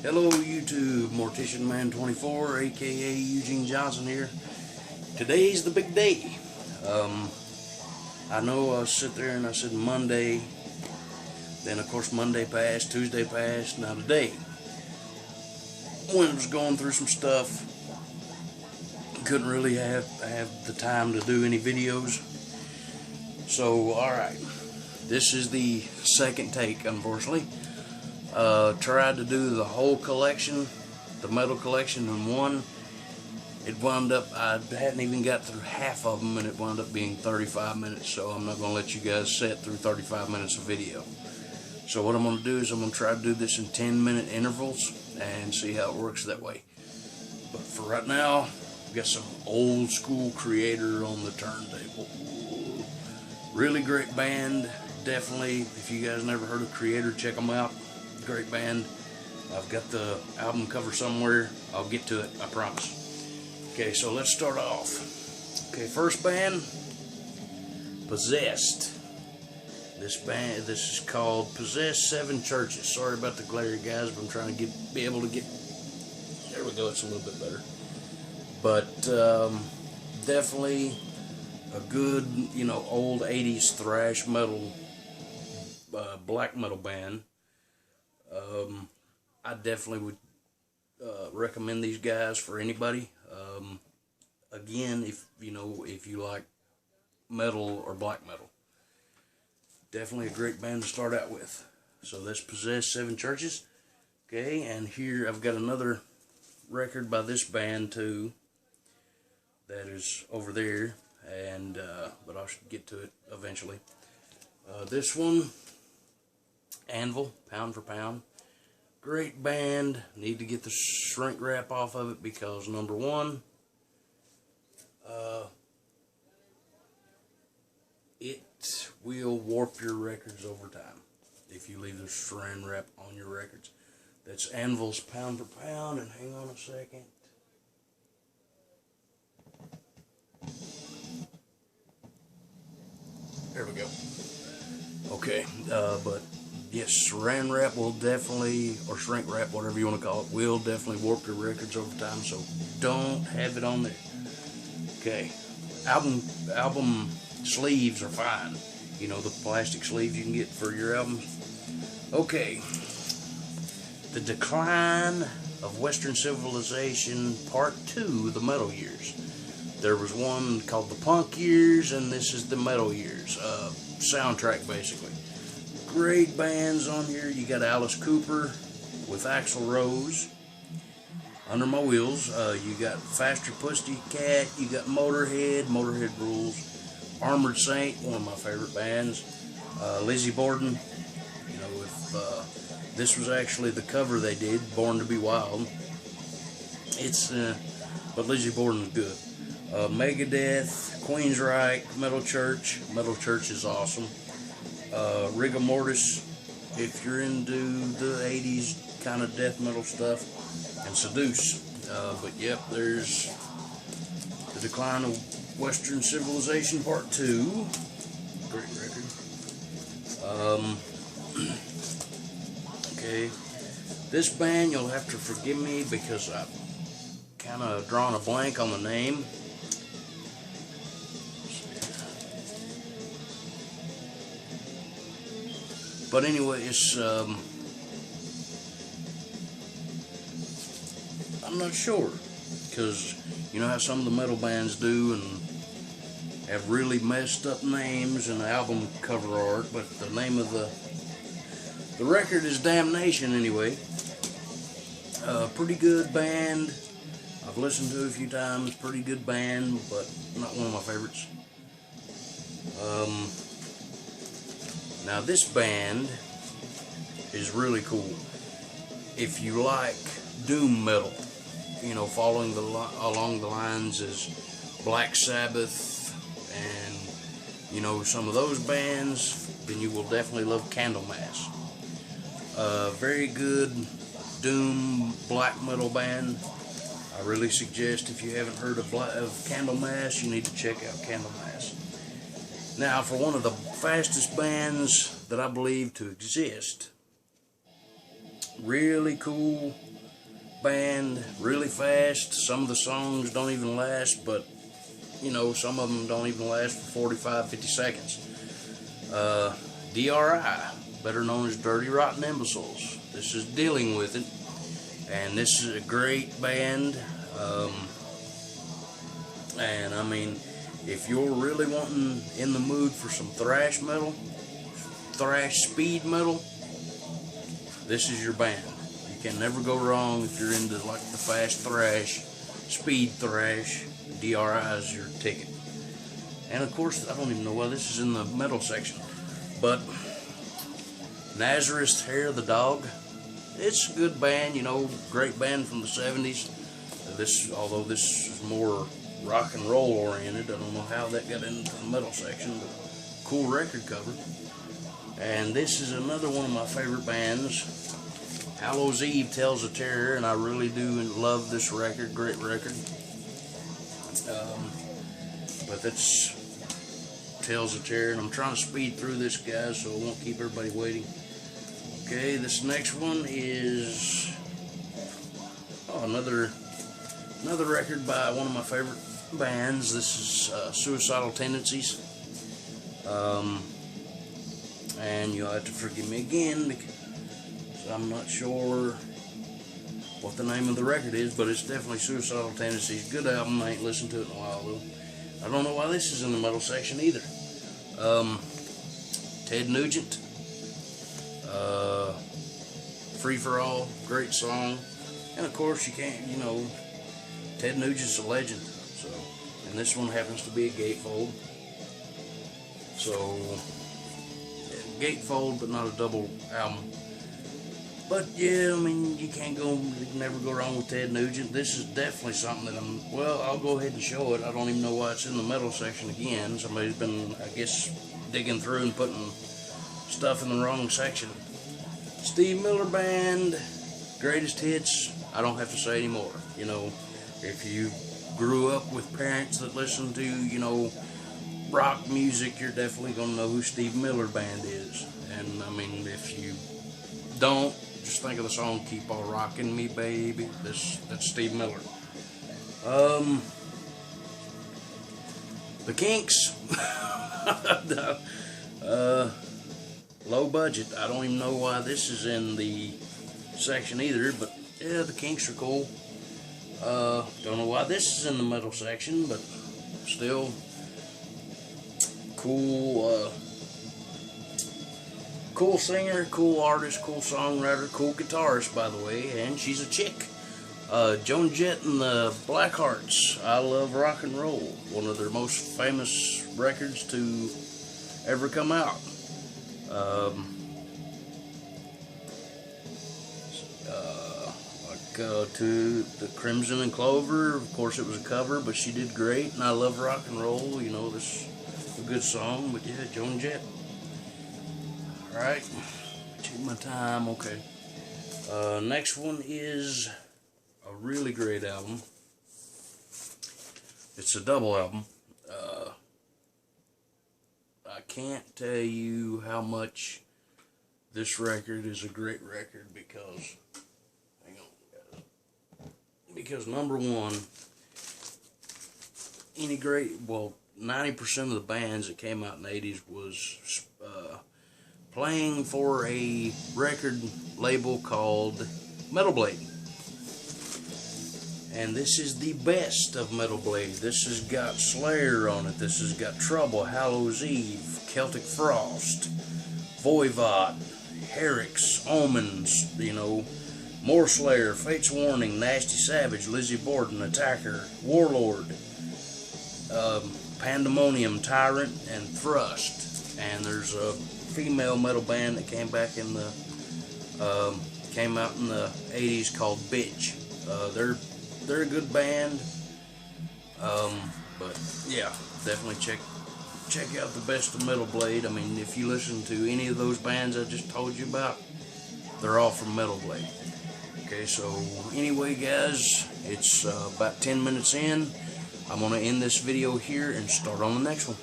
Hello YouTube, Mortician Man 24, aka Eugene Johnson here. Today's the big day. I know I sit there and I said Monday, then of course Monday passed, Tuesday passed, now today. When I was going through some stuff, couldn't really have the time to do any videos. So alright, this is the second take, unfortunately. Tried to do the whole collection, the metal collection in one. It wound up, I hadn't even got through half of them, and it wound up being 35 minutes, so I'm not going to let you guys sit through 35 minutes of video. So what I'm going to do is I'm going to try to do this in 10-minute intervals and see how it works that way. But for right now, we've got some old school Creator on the turntable. Really great band. Definitely, if you guys never heard of Creator, check them out. Great band. I've got the album cover somewhere. I'll get to it, I promise. Okay, so let's start off. Okay, first band, Possessed. This is called Possessed 7 Churches. Sorry about the glare, guys, but I'm trying to be able to get. There we go. It's a little bit better. But definitely a good, old 80s thrash metal, black metal band. I definitely would recommend these guys for anybody. Again, if you like metal or black metal, definitely a great band to start out with. So that's Possessed 7 Churches. Okay, and here I've got another record by this band too. That is over there, and but I should get to it eventually. This one, Anvil, Pound for Pound. Great band. Need to get the shrink wrap off of it because number one, it will warp your records over time if you leave the shrink wrap on your records. That's Anvil's Pound for Pound, and hang on a second. There we go. Okay, but yes, saran wrap will definitely, or shrink wrap, whatever you want to call it, will definitely warp your records over time, so don't have it on there. Okay, album sleeves are fine. The plastic sleeves you can get for your albums. Okay, The Decline of Western Civilization, Part 2, The Metal Years. There was one called The Punk Years, and this is The Metal Years. Soundtrack, basically. Great bands on here. You got Alice Cooper with Axl Rose, Under My Wheels. You got Faster Pussycat. You got Motorhead rules. Armored Saint, one of my favorite bands. Lizzie Borden. This was actually the cover they did, Born to Be Wild. But Lizzie Borden's good. Megadeth, Queensryche, Metal Church. Metal Church is awesome. Rigor Mortis, if you're into the 80s kind of death metal stuff, and Seduce. But yep, there's The Decline of Western Civilization Part 2. Great record. Okay, this band, you'll have to forgive me because I've kind of drawn a blank on the name. But anyway, it's, I'm not sure, because you know how some of the metal bands do and have really messed up names and album cover art, but the name of the record is Damnation anyway. Pretty good band. I've listened to it a few times. Pretty good band, but not one of my favorites. Now this band is really cool. If you like doom metal, following along the lines as Black Sabbath and some of those bands, then you will definitely love Candlemass. Very good doom black metal band. I really suggest, if you haven't heard of Candlemass, you need to check out Candlemass. Now, for one of the fastest bands that I believe to exist, really cool band, really fast. Some of the songs don't even last, but you know, some of them don't even last for 45, 50 seconds. DRI, better known as Dirty Rotten Imbeciles. This is Dealing With It, and this is a great band. And I mean, if you're really wanting in the mood for some thrash metal, thrash speed metal, this is your band. You can never go wrong if you're into like the fast thrash, speed thrash. DRI is your ticket. And of course, I don't even know why this is in the metal section, but Nazareth Hair the Dog. It's a good band, you know, great band from the 70s. Although this is more rock and roll oriented, I don't know how that got into the metal section, but cool record cover. And this is another one of my favorite bands, Hallows Eve Tales of Terror, and I really do love this record, great record. But that's Tales of Terror, and I'm trying to speed through this, guys, so I won't keep everybody waiting. Okay, this next one is another record by one of my favorite bands. This is Suicidal Tendencies. And you'll have to forgive me again because I'm not sure what the name of the record is, but it's definitely Suicidal Tendencies. Good album. I ain't listened to it in a while though. I don't know why this is in the metal section either. Ted Nugent, Free for All, great song. And of course you can't, you know, Ted Nugent's a legend. So, and this one happens to be a gatefold. So, gatefold, but not a double album. But yeah, I mean, you can never go wrong with Ted Nugent. This is definitely something that I'll go ahead and show it. I don't even know why it's in the metal section again. Somebody's been, I guess, digging through and putting stuff in the wrong section. Steve Miller Band, greatest hits. I don't have to say anymore. You know, if you grew up with parents that listen to, you know, rock music, you're definitely going to know who Steve Miller Band is. And I mean, if you don't, just think of the song Keep On Rockin' Me Baby. That's Steve Miller. The Kinks. Low budget. I don't even know why this is in the section either, but yeah, the Kinks are cool. Don't know why this is in the metal section, but still cool. Cool singer, cool artist, cool songwriter, cool guitarist, by the way, and she's a chick. Joan Jett and the Blackhearts, I Love Rock and Roll, one of their most famous records to ever come out. To the Crimson and Clover, of course it was a cover, but she did great, and I Love Rock and Roll, you know, this is a good song, but yeah, Joan Jett. Alright, take my time, okay. Next one is a really great album. It's a double album. I can't tell you how much this record is a great record because, hang on, because number one, 90% of the bands that came out in the 80s was playing for a record label called Metal Blade. And this is the best of Metal Blade. This has got Slayer on it. This has got Trouble, Hallows Eve, Celtic Frost, Voivod, Herix, Omens, you know, more Slayer, Fate's Warning, Nasty Savage, Lizzie Borden, Attacker, Warlord, Pandemonium, Tyrant, and Thrust. And there's a female metal band that came out in the 80s called Bitch. They're a good band, but yeah, definitely check out the best of Metal Blade. I mean, if you listen to any of those bands I just told you about, they're all from Metal Blade. Okay, so anyway, guys, it's about 10 minutes in. I'm going to end this video here and start on the next one.